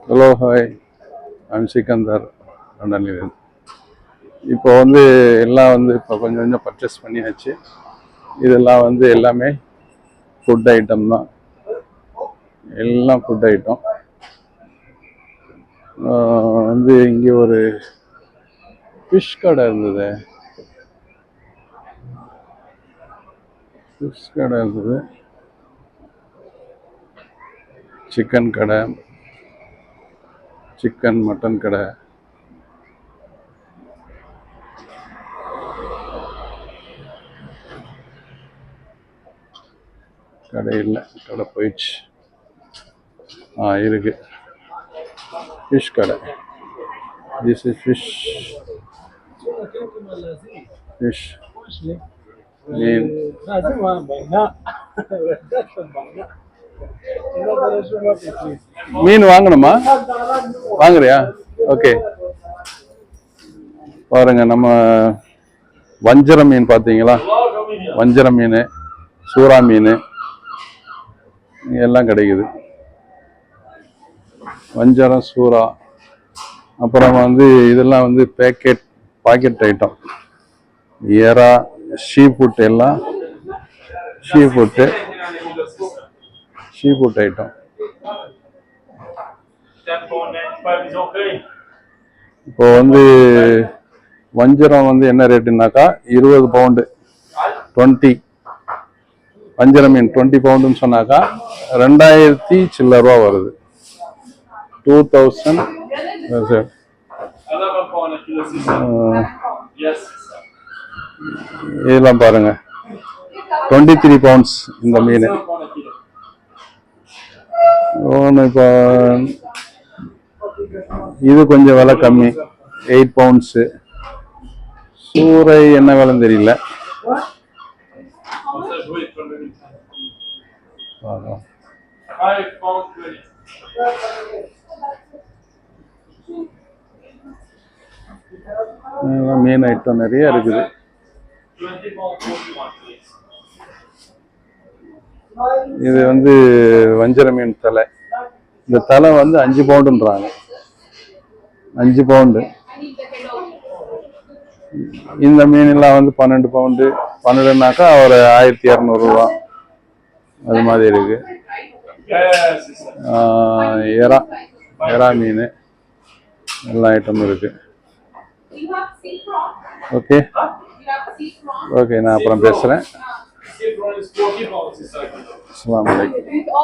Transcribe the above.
Hello hi, I'm Sikandar லண்டன்லேருந்து. இப்போ எல்லாம் இப்போ கொஞ்சம் கொஞ்சம் பர்ச்சேஸ் பண்ணியாச்சு. இதெல்லாம் எல்லாமே ஃபுட் ஐட்டம் தான், எல்லாம் ஃபுட் ஐட்டம். இங்கே ஒரு ஃபிஷ் கடை இருந்தது, சிக்கன் கடை, சிக்கன் மட்டன் கடை, கடை இல்லை, கடை போயிடுச்சு. இருக்கு ஃபிஷ் கடை. திஸ் இஸ் ஃபிஷ் மீன். மீன் வாங்கணுமா? வாங்குறியா? ஓகே, பாருங்க. நம்ம வஞ்சர மீன் பார்த்தீங்களா? வஞ்சர மீன், சூறா மீன் எல்லாம் கிடைக்குது. வஞ்சரம், சூறா. அப்புறம் இதெல்லாம் பாக்கெட் ஐட்டம். எறா, ஷீ ஃபுட், எல்லாம் ஷீ ஃபுட் ஐட்டம். இப்போ வஞ்சரம் என்ன ரேட்டுனாக்கா 20 பவுண்டு 20. வஞ்சர மீன் 20 பவுண்டுன்னு சொன்னாக்கா 2000 சில்லர் ரூபா வருது. 2000. இதெல்லாம் பாருங்க, 23 பவுண்ட்ஸ் இந்த மீன். இப்போ இது கொஞ்சம் விலை கம்மி, 8 பவுண்ட்ஸ். சூறை என்ன விலைன்னு தெரியல. மீன் ஐட்டம் நிறைய இருக்குது. இது வஞ்சர மீன் தலை. இந்த தலை 5 பவுண்டுன்றாங்க. 5 பவுண்டு. இந்த மீன் எல்லாம் 12 பவுண்டு. 12னாக்கா ஒரு 1200 ரூபா. அது மாதிரி இருக்கு. எறா மீன் எல்லா ஐட்டமும் இருக்கு. ஓகே, நான் அப்புறம் பேசுறேன். அஸ்ஸலாமு அலைக்கும்.